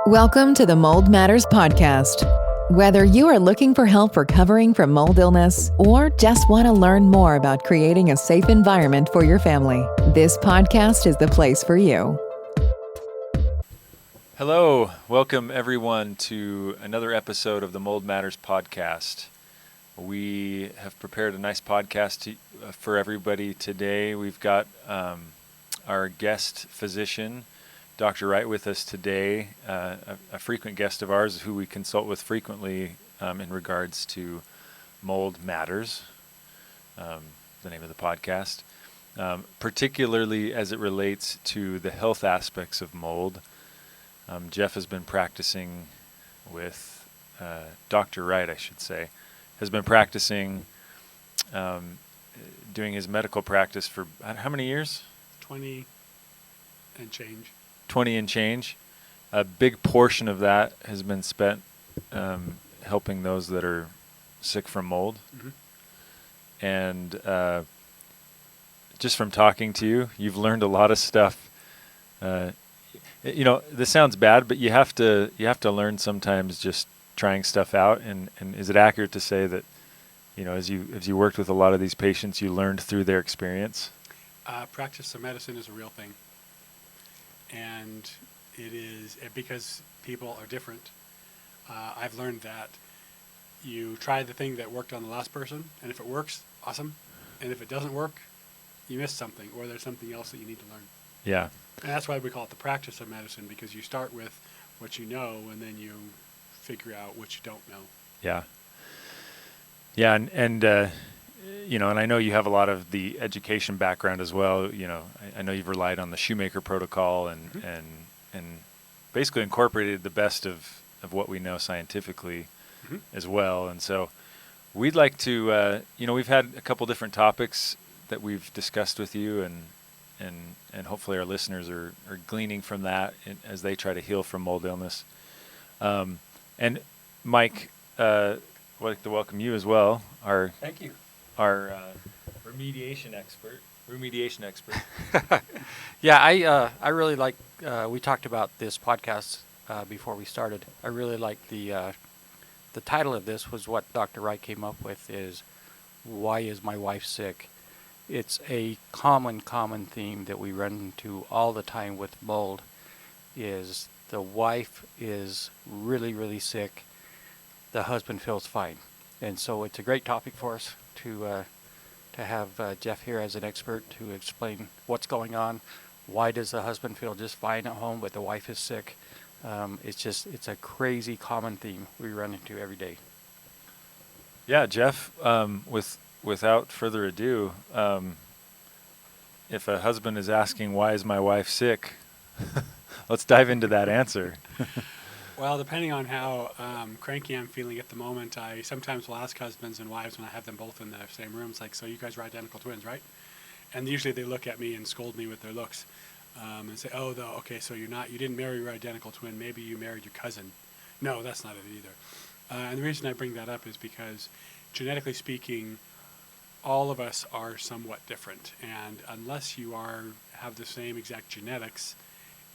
Welcome to the Mold Matters podcast. Whether you are looking for help recovering from mold illness or just want to learn more about creating a safe environment for your family, this podcast is the place for you. Hello, welcome everyone to another episode of the Mold Matters podcast. We have prepared a nice podcast for everybody today. We've got our guest physician, Dr. Wright, with us today, a frequent guest of ours who we consult with frequently in regards to mold matters, the name of the podcast, particularly as it relates to the health aspects of mold. Jeff has been practicing with Dr. Wright, I should say, has been practicing, doing his medical practice for how many years? 20 and change. 20 and change. A big portion of that has been spent helping those that are sick from mold. Mm-hmm. And just from talking to you, you've learned a lot of stuff. This sounds bad, but you have to learn sometimes just trying stuff out. And is it accurate to say that, as you worked with a lot of these patients, you learned through their experience? Practice of medicine is a real thing. And it is because people are different. I've learned that you try the thing that worked on the last person, and if it works, awesome. And if it doesn't work, you missed something, or there's something else that you need to learn. Yeah. And that's why we call it the practice of medicine, because you start with what you know, and then you figure out what you don't know. Yeah. Yeah, and I know you have a lot of the education background as well. I know you've relied on the Shoemaker protocol and Mm-hmm. and basically incorporated the best of what we know scientifically Mm-hmm. as well. And so we'd like to, we've had a couple different topics that we've discussed with you, and hopefully our listeners are gleaning from that as they try to heal from mold illness. And Mike, I'd like to welcome you as well. Thank you. Our remediation expert. Yeah, I really like. We talked about this podcast before we started. I really like the title of this was what Dr. Wright came up with is "Why is my wife sick?" It's a common theme that we run into all the time with mold. Is the wife is really sick, the husband feels fine, and so it's a great topic for us to have Jeff here as an expert to explain what's going on. Why does the husband feel just fine at home, but the wife is sick? It's a crazy common theme we run into every day. Yeah, Jeff. Without further ado, if a husband is asking why is my wife sick, let's dive into that answer. Well, depending on how cranky I'm feeling at the moment, I sometimes will ask husbands and wives when I have them both in the same rooms, like, so you guys are identical twins, right? And usually they look at me and scold me with their looks and say, okay, so you didn't marry your identical twin, maybe you married your cousin. No, that's not it either. And the reason I bring that up is because genetically speaking, all of us are somewhat different. And unless you have the same exact genetics,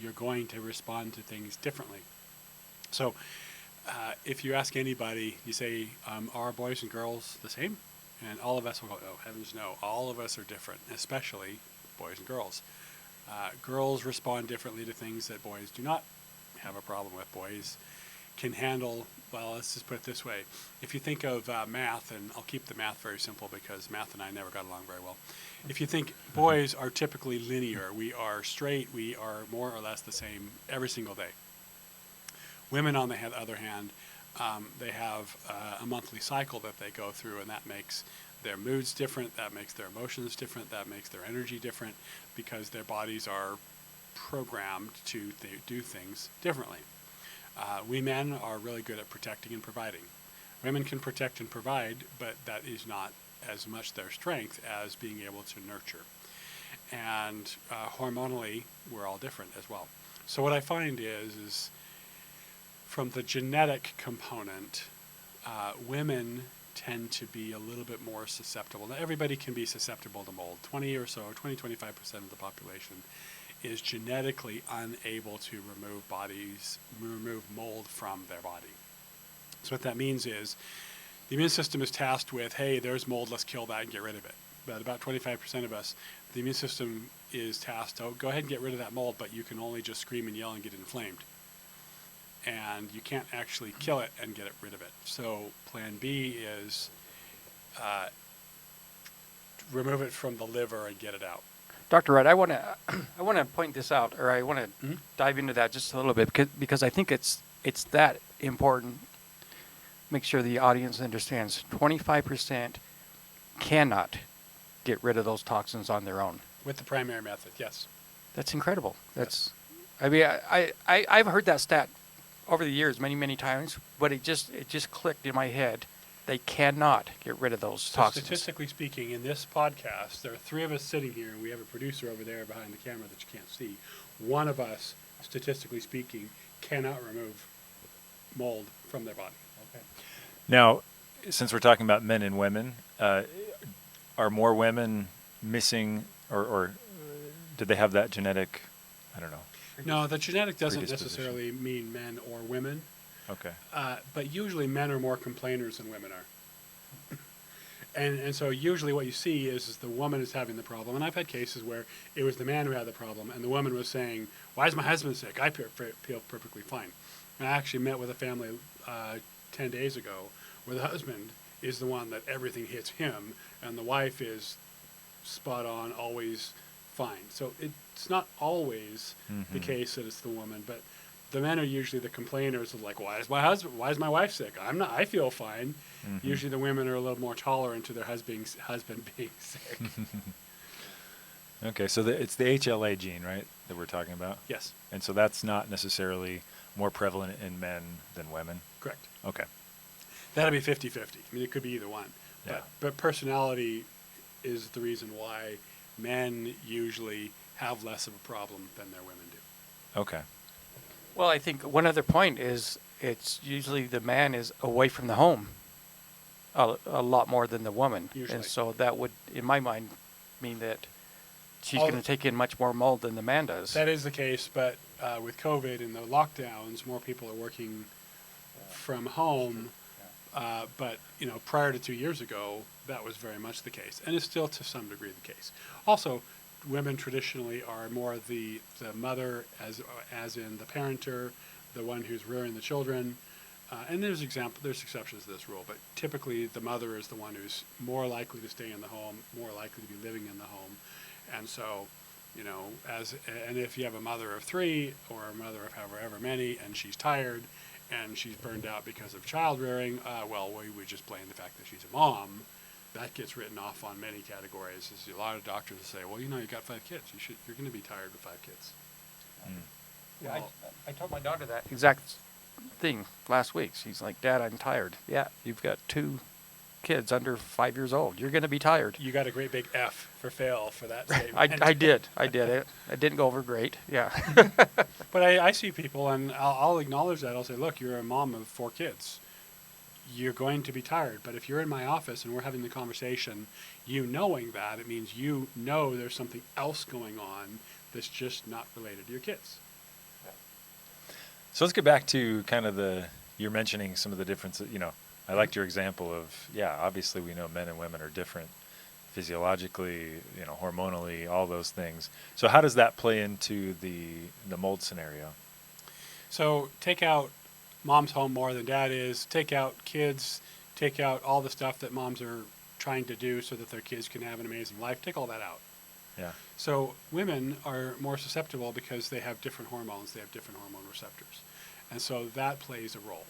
you're going to respond to things differently. So if you ask anybody, you say, are boys and girls the same? And all of us will go, oh, heavens no. All of us are different, especially boys and girls. Girls respond differently to things that boys do not have a problem with. Boys can handle, well, let's just put it this way. If you think of math, and I'll keep the math very simple because math and I never got along very well. If you think boys are typically linear, we are straight, we are more or less the same every single day. Women, on the other hand, they have a monthly cycle that they go through, and that makes their moods different, that makes their emotions different, that makes their energy different, because their bodies are programmed to do things differently. We men are really good at protecting and providing. Women can protect and provide, but that is not as much their strength as being able to nurture. And hormonally, we're all different as well. So what I find is from the genetic component, women tend to be a little bit more susceptible. Now, everybody can be susceptible to mold. 25% of the population is genetically unable to remove mold from their body. So what that means is the immune system is tasked with, hey, there's mold, let's kill that and get rid of it. But about 25% of us, the immune system is tasked, oh, go ahead and get rid of that mold, but you can only just scream and yell and get inflamed. And you can't actually kill it and get rid of it. So plan B is remove it from the liver and get it out. Dr. Wright, I want to point this out, or I want to dive into that just a little bit because I think it's that important. Make sure the audience understands 25% cannot get rid of those toxins on their own. With the primary method, yes. That's incredible. That's, I mean, I've heard that stat over the years many times, but it just clicked in my head. They cannot get rid of those toxins. Statistically speaking, in this podcast, there are 3 of us sitting here, and we have a producer over there behind the camera that you can't see. One of us, statistically speaking, cannot remove mold from their body. Okay. Now, since we're talking about men and women, are more women missing, or do they have that genetic, I don't know? No, the genetic doesn't necessarily mean men or women. Okay. But usually men are more complainers than women are. And so usually what you see is the woman is having the problem. And I've had cases where it was the man who had the problem, and the woman was saying, why is my husband sick? I feel perfectly fine. And I actually met with a family 10 days ago where the husband is the one that everything hits him, and the wife is spot on, always fine. So it's not always the case that it's the woman, but the men are usually the complainers of like, why is my wife sick? I feel fine. Usually the women are a little more tolerant to their husband being sick. Okay, so it's the HLA gene, right, that we're talking about? Yes. And so that's not necessarily more prevalent in men than women? Correct. Okay. That'll be 50-50. I mean, it could be either one. Yeah. But personality is the reason why men usually have less of a problem than their women do. Okay. Well, I think one other point is it's usually the man is away from the home a lot more than the woman. Usually. And so that would, in my mind, mean that she's going to take in much more mold than the man does. That is the case, but with COVID and the lockdowns, more people are working from home. But prior to 2 years ago, that was very much the case, and it's still to some degree the case. Also, women traditionally are more the mother, as in the parenter, the one who's rearing the children. And there's exceptions to this rule, but typically the mother is the one who's more likely to stay in the home, more likely to be living in the home, and so. And if you have a mother of 3 or a mother of however many, and she's tired, and she's burned out because of child rearing, we would just blame the fact that she's a mom. That gets written off on many categories. There's a lot of doctors that say, well, you got 5 kids. You're going to be tired with 5 kids. Yeah, I told my daughter that exact thing last week. She's like, Dad, I'm tired. Yeah, you've got 2 kids under 5 years old. You're going to be tired. You got a great big F for fail for that statement. I did. It didn't go over great. Yeah. But I see people, and I'll acknowledge that. I'll say, look, you're a mom of 4 kids. You're going to be tired. But if you're in my office and we're having the conversation, knowing that, it means there's something else going on that's just not related to your kids. So let's get back to kind of you're mentioning some of the differences, I liked your example of, obviously we know men and women are different physiologically, hormonally, all those things. So how does that play into the mold scenario? So take out mom's home more than dad is, take out kids, take out all the stuff that moms are trying to do so that their kids can have an amazing life, take all that out. Yeah. So women are more susceptible because they have different hormones, they have different hormone receptors. And so that plays a role.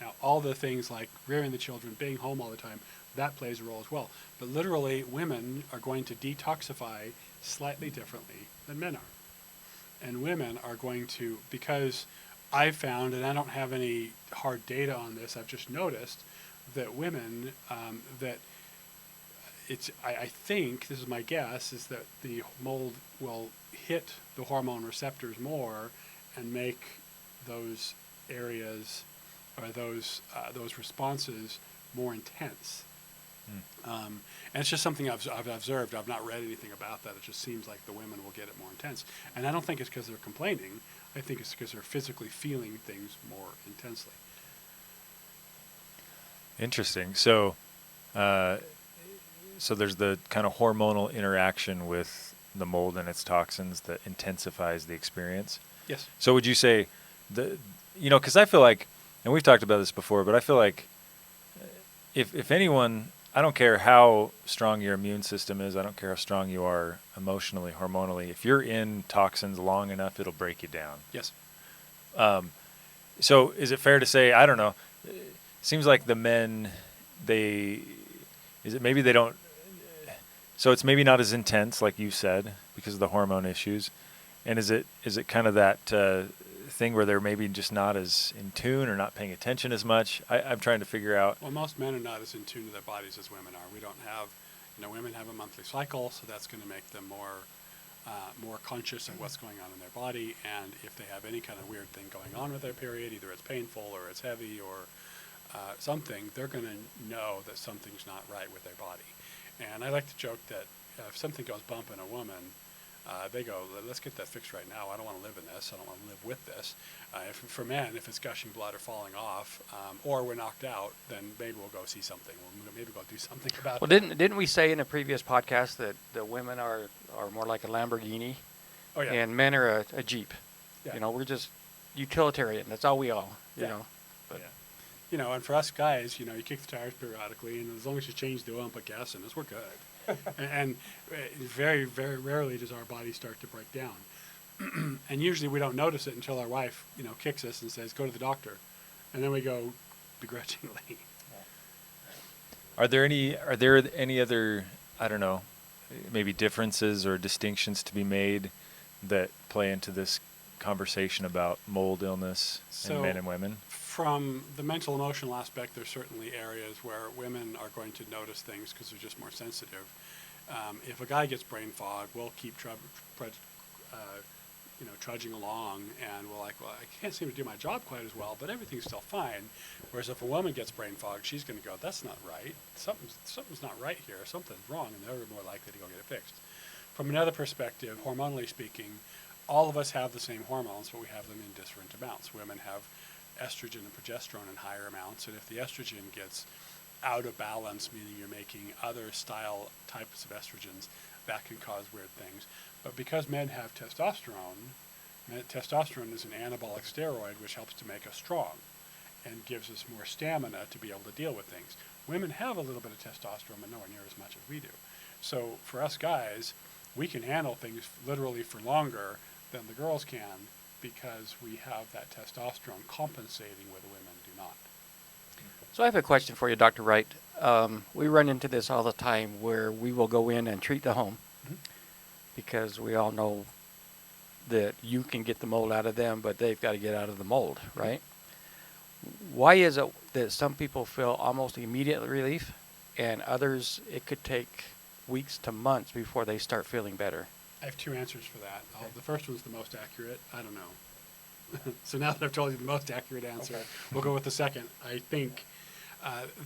Now, all the things like rearing the children, being home all the time, that plays a role as well. But literally, women are going to detoxify slightly differently than men are. And women are going to, because I've found, and I don't have any hard data on this, I've just noticed that women, I think, this is my guess, is that the mold will hit the hormone receptors more and make those areas or those responses more intense And it's just something I've observed. I've not read anything about that. It just seems like the women will get it more intense. And I don't think it's because they're complaining. I think it's because they're physically feeling things more intensely. Interesting. So, so there's the kind of hormonal interaction with the mold and its toxins that intensifies the experience. Yes. So would you say because I feel like, and we've talked about this before, but I feel like if anyone, I don't care how strong your immune system is, I don't care how strong you are emotionally, hormonally, if you're in toxins long enough, it'll break you down. Yes. So is it fair to say, I don't know, it seems like the men, maybe they don't, so it's maybe not as intense, like you said, because of the hormone issues. And is it kind of that thing where they're maybe just not as in tune or not paying attention as much? I'm trying to figure out. Well, most men are not as in tune to their bodies as women are. We don't have, women have a monthly cycle, so that's going to make them more conscious of what's going on in their body. And if they have any kind of weird thing going on with their period, either it's painful or it's heavy or something, they're going to know that something's not right with their body. And I like to joke that if something goes bump in a woman, they go, let's get that fixed right now. I don't want to live in this. I don't want to live with this. For men, if it's gushing blood or falling off, or we're knocked out, then maybe we'll go see something. Maybe go do something about it. Well, didn't we say in a previous podcast that the women are more like a Lamborghini, Oh, yeah. and men are a Jeep? Yeah. We're just utilitarian. That's all we are. You know. But And for us guys, you kick the tires periodically, and as long as you change the oil and put gas in us, we're good. and very, very rarely does our body start to break down. And usually we don't notice it until our wife, kicks us and says, go to the doctor. And then we go begrudgingly. Are there any other, I don't know, maybe differences or distinctions to be made that play into this conversation about mold illness in men and women? From the mental emotional aspect, there's certainly areas where women are going to notice things because they're just more sensitive. If a guy gets brain fog, we'll keep trudging along, and we're like, well, I can't seem to do my job quite as well, but everything's still fine. Whereas if a woman gets brain fog, she's going to go, that's not right. Something's not right here. Something's wrong, and they're more likely to go get it fixed. From another perspective, hormonally speaking, all of us have the same hormones, but we have them in different amounts. Women have estrogen and progesterone in higher amounts, and if the estrogen gets out of balance, meaning you're making other style types of estrogens, that can cause weird things. But because men have testosterone is an anabolic steroid which helps to make us strong and gives us more stamina to be able to deal with things. Women have a little bit of testosterone, but nowhere near as much as we do. So for us guys, we can handle things literally for longer than the girls can, because we have that testosterone compensating where the women do not. So I have a question for you, Dr. Wright. We run into this all the time where we will go in and treat the home because we all know that you can get the mold out of them, but they've got to get out of the mold, right? Why is it that some people feel almost immediate relief and others it could take weeks to months before they start feeling better? I have two answers for that. The first one's the most accurate. I don't know. So now that I've told you the most accurate answer, we'll go with the second. I think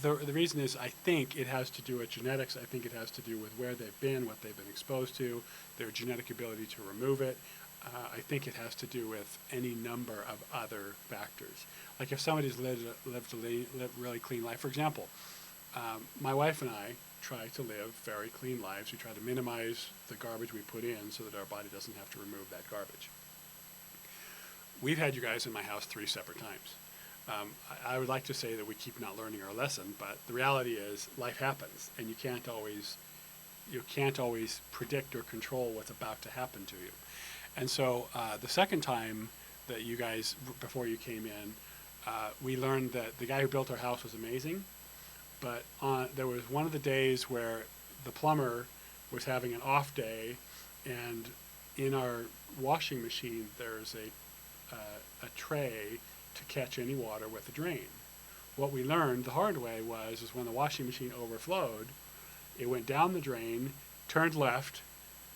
the reason is I think it has to do with genetics. I think it has to do with where they've been, what they've been exposed to, their genetic ability to remove it. I think it has to do with any number of other factors. Like if somebody's lived a really clean life. For example, my wife and I try to live very clean lives. We try to minimize the garbage we put in so that our body doesn't have to remove that garbage. We've had you guys in my house 3 separate times. I would like to say that we keep not learning our lesson, but the reality is life happens, and you can't always predict or control what's about to happen to you. And so the second time that you guys, before you came in, we learned that the guy who built our house was amazing, but there was one of the days where the plumber was having an off day, and in our washing machine there's a tray to catch any water with a drain. What we learned the hard way was when the washing machine overflowed, it went down the drain, turned left,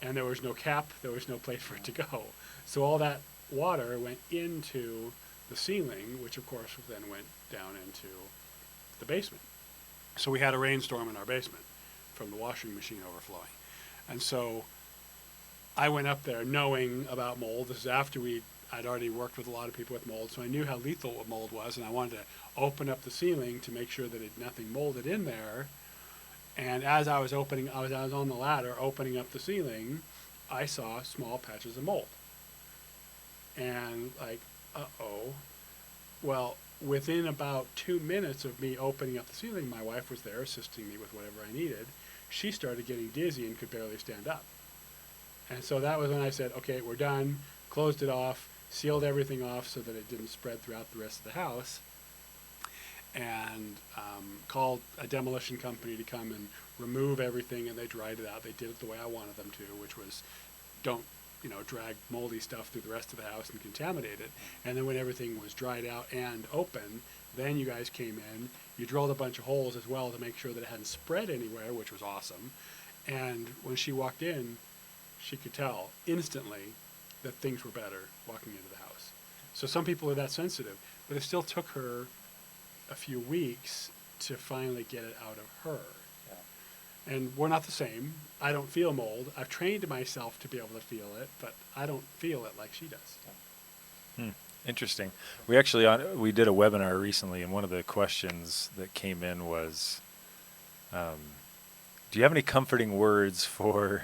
and there was no cap, there was no place for it to go. So all that water went into the ceiling, which of course then went down into the basement. So we had a rainstorm in our basement from the washing machine overflowing. And so I went up there knowing about mold. This is after I'd already worked with a lot of people with mold, so I knew how lethal mold was, and I wanted to open up the ceiling to make sure that nothing molded in there. And as I was on the ladder opening up the ceiling, I saw small patches of mold. And like, uh-oh. Well, within about 2 minutes of me opening up the ceiling, my wife was there assisting me with whatever I needed. She started getting dizzy and could barely stand up. And so that was when I said, okay, we're done, closed it off, sealed everything off so that it didn't spread throughout the rest of the house, and called a demolition company to come and remove everything, and they dried it out. They did it the way I wanted them to, which was don't, drag moldy stuff through the rest of the house and contaminate it. And then when everything was dried out and open, then you guys came in. You drilled a bunch of holes as well to make sure that it hadn't spread anywhere, which was awesome. And when she walked in, she could tell instantly that things were better walking into the house. So some people are that sensitive, but it still took her a few weeks to finally get it out of her. Yeah. And we're not the same. I don't feel mold. I've trained myself to be able to feel it, but I don't feel it like she does. Interesting. We did a webinar recently, and one of the questions that came in was, do you have any comforting words for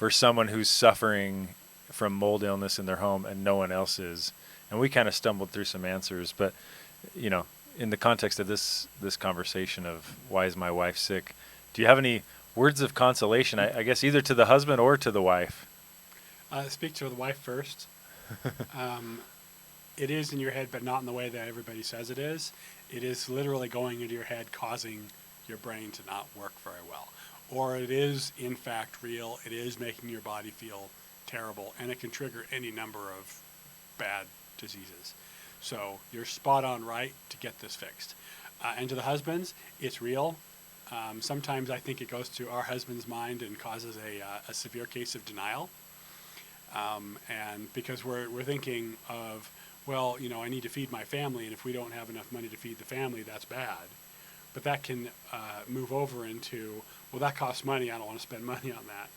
someone who's suffering from mold illness in their home and no one else is? And we kind of stumbled through some answers, but in the context of this conversation of why is my wife sick, do you have any words of consolation, I guess either to the husband or to the wife? Speak to the wife first. It is in your head, but not in the way that everybody says it is. It is literally going into your head, causing your brain to not work very well. Or it is, in fact, real. It is making your body feel terrible, and it can trigger any number of bad diseases. So you're spot on right to get this fixed. And to the husbands, it's real. Sometimes I think it goes to our husband's mind and causes a severe case of denial. And because we're thinking of, well, I need to feed my family, and if we don't have enough money to feed the family, that's bad. But that can move over into, well, that costs money. I don't want to spend money on that.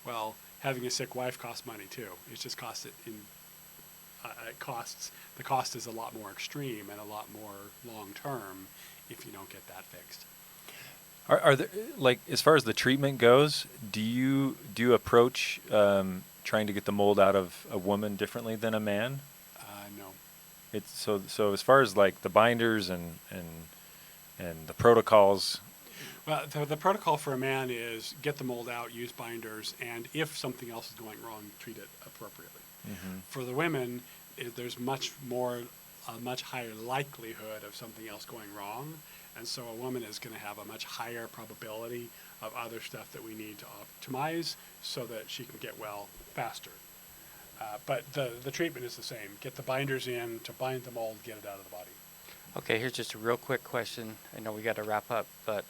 Well, having a sick wife costs money too. It's just the cost is a lot more extreme and a lot more long term if you don't get that fixed. Are there, like, as far as the treatment goes, do you approach trying to get the mold out of a woman differently than a man? No. It's so as far as like the binders and the protocols. Well, the protocol for a man is get the mold out, use binders, and if something else is going wrong, treat it appropriately. Mm-hmm. For the women, there's a much higher likelihood of something else going wrong, and so a woman is going to have a much higher probability of other stuff that we need to optimize so that she can get well faster. But the treatment is the same. Get the binders in to bind the mold, get it out of the body. Okay, here's just a real quick question. I know we got to wrap up, but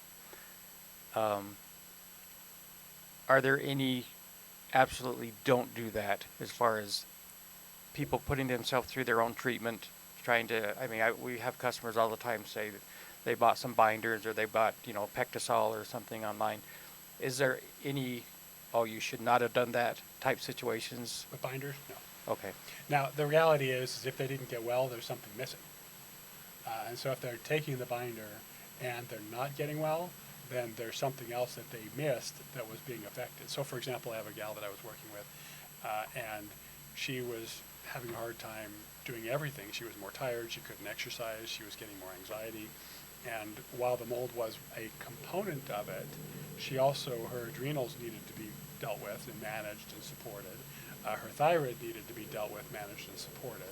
are there any absolutely don't do that as far as people putting themselves through their own treatment, trying to, we have customers all the time say that they bought some binders or they bought, Pectosol or something online. Is there any, you should not have done that type situations? With binders? No. Okay. Now, the reality is if they didn't get well, there's something missing. And so if they're taking the binder and they're not getting well, then there's something else that they missed that was being affected. So, for example, I have a gal that I was working with, and she was having a hard time doing everything. She was more tired, she couldn't exercise, she was getting more anxiety. And while the mold was a component of it, her adrenals needed to be dealt with and managed and supported. Her thyroid needed to be dealt with, managed, and supported.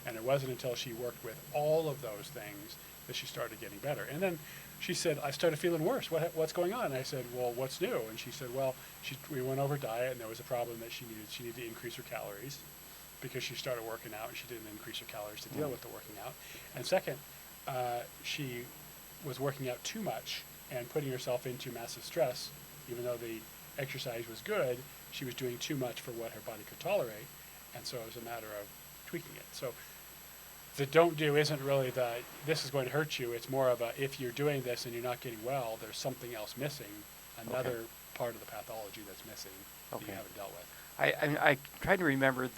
And it wasn't until she worked with all of those things that she started getting better. And then she said, I started feeling worse. What's going on? And I said, well, what's new? And she said, well, we went over diet, and there was a problem that she needed to increase her calories because she started working out, and she didn't increase her calories to deal with the working out. And second, she was working out too much and putting herself into massive stress. Even though the exercise was good, she was doing too much for what her body could tolerate, and so it was a matter of tweaking it. So the don't do isn't really the this is going to hurt you. It's more of a if you're doing this and you're not getting well, there's something else missing, another part of the pathology that's missing that you haven't dealt with. I tried to remember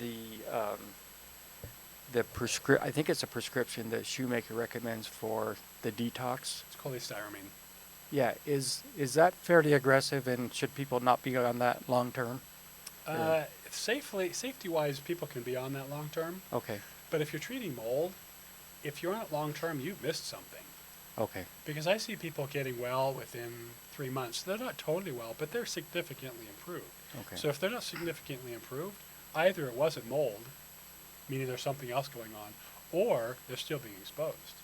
I think it's a prescription that Shoemaker recommends for the detox. It's called Styramine. Yeah, is that fairly aggressive, and should people not be on that long term? Safety-wise, people can be on that long term. Okay. But if you're treating mold, if you're on it long term, you've missed something. Okay. Because I see people getting well within 3 months. They're not totally well, but they're significantly improved. Okay. So if they're not significantly improved, either it wasn't mold, meaning there's something else going on, or they're still being exposed.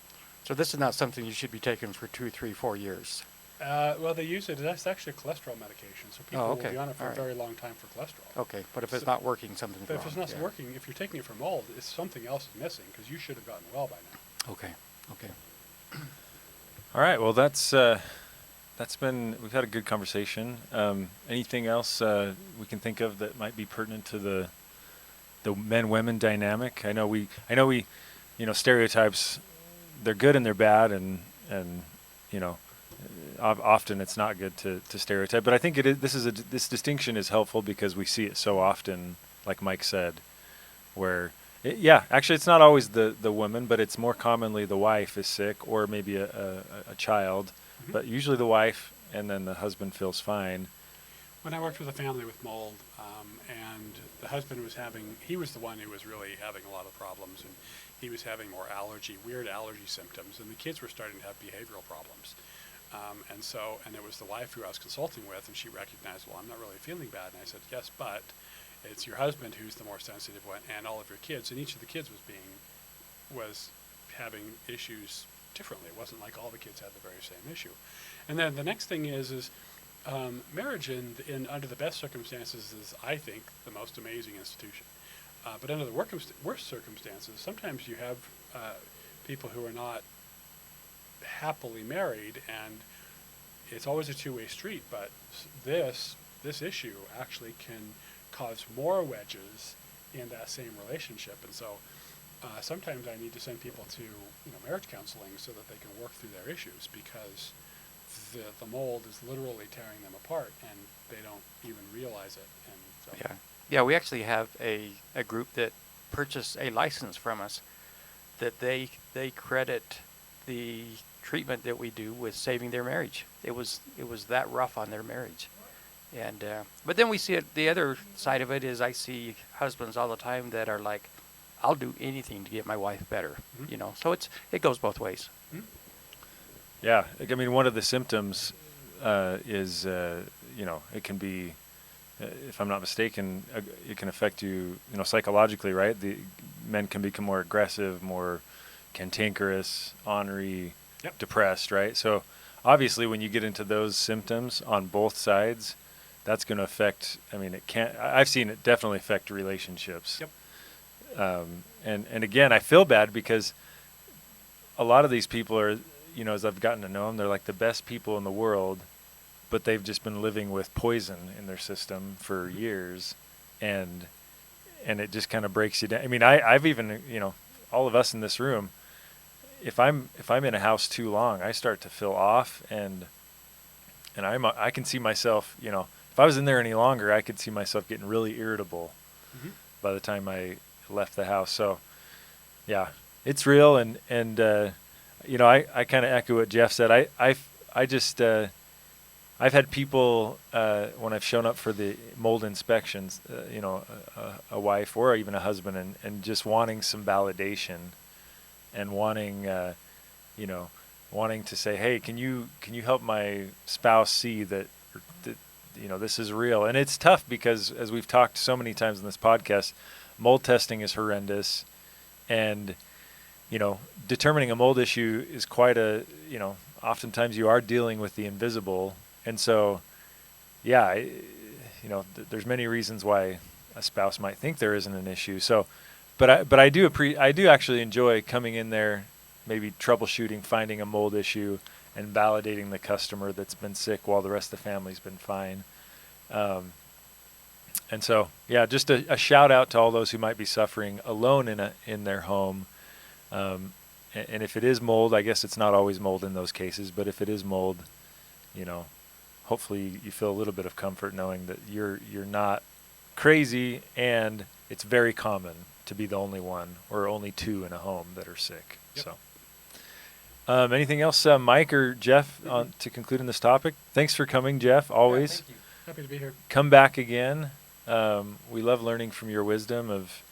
So this is not something you should be taking for 2, 3, 4 years. Well, they use it. That's actually a cholesterol medication, so people will be on it for a very long time for cholesterol. Okay, but if it's not working, something's But wrong. if it's not working, if you're taking it for mold, it's something else is missing because you should have gotten well by now. Okay. Okay. All right. Well, that's been. We've had a good conversation. Anything else we can think of that might be pertinent to the men-women dynamic? I know we. Stereotypes. They're good and they're bad, and often it's not good to stereotype. But I think this distinction is helpful because we see it so often, like Mike said, where. Actually, it's not always the woman, but it's more commonly the wife is sick or maybe a child, but usually the wife, and then the husband feels fine. When I worked with a family with mold, and the husband he was the one who was really having a lot of problems, and he was having more weird allergy symptoms, and the kids were starting to have behavioral problems. And it was the wife who I was consulting with, and she recognized, well, I'm not really feeling bad. And I said, yes, but it's your husband who's the more sensitive one, and all of your kids, and each of the kids was having issues differently. It wasn't like all the kids had the very same issue. And then the next thing is marriage in under the best circumstances is, I think, the most amazing institution. But under the worst circumstances, sometimes you have people who are not happily married, and it's always a two-way street. But this issue actually can cause more wedges in that same relationship, and so sometimes I need to send people to marriage counseling so that they can work through their issues, because the mold is literally tearing them apart, and they don't even realize it. And so Yeah, we actually have a group that purchased a license from us that they credit the treatment that we do with saving their marriage. It was that rough on their marriage. And but then we see it. The other side of it is I see husbands all the time that are like, "I'll do anything to get my wife better," So it goes both ways. Mm-hmm. Yeah, I mean, one of the symptoms is it can be, if I'm not mistaken, it can affect you, psychologically, right? The men can become more aggressive, more cantankerous, ornery, depressed, right? So obviously, when you get into those symptoms on both sides, that's going to affect. I mean, I've seen it definitely affect relationships. Yep. And again, I feel bad because a lot of these people are, as I've gotten to know them, they're like the best people in the world, but they've just been living with poison in their system for years, and it just kind of breaks you down. I mean, I've even, all of us in this room, if I'm in a house too long, I start to feel off, and I can see myself, if I was in there any longer, I could see myself getting really irritable by the time I left the house. So, yeah, it's real, and I kind of echo what Jeff said. I just I've had people when I've shown up for the mold inspections, a wife or even a husband, and just wanting some validation, and wanting to say, hey, can you help my spouse see that this is real? And it's tough because, as we've talked so many times in this podcast, mold testing is horrendous, and determining a mold issue is quite oftentimes you are dealing with the invisible. And so, there's many reasons why a spouse might think there isn't an issue. So, but I do actually enjoy coming in there, maybe troubleshooting, finding a mold issue, and validating the customer that's been sick while the rest of the family's been fine. And so, just a shout out to all those who might be suffering alone in their home. And if it is mold, I guess it's not always mold in those cases, but if it is mold, hopefully you feel a little bit of comfort knowing that you're not crazy, and it's very common to be the only one or only two in a home that are sick. Yep. So, anything else, Mike or Jeff, to conclude on this topic? Thanks for coming, Jeff. Always. Yeah, thank you. Happy to be here. Come back again. We love learning from your wisdom of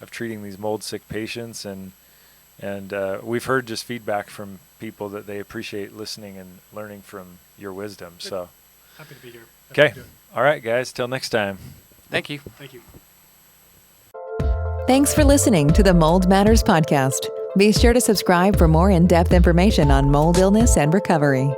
treating these mold sick patients, and we've heard just feedback from people that they appreciate listening and learning from your wisdom. Good. So, Happy to be here. Happy okay. to do it. All right, guys. Till next time. Thank you. Thank you. Thanks for listening to the Mold Matters podcast. Be sure to subscribe for more in-depth information on mold illness and recovery.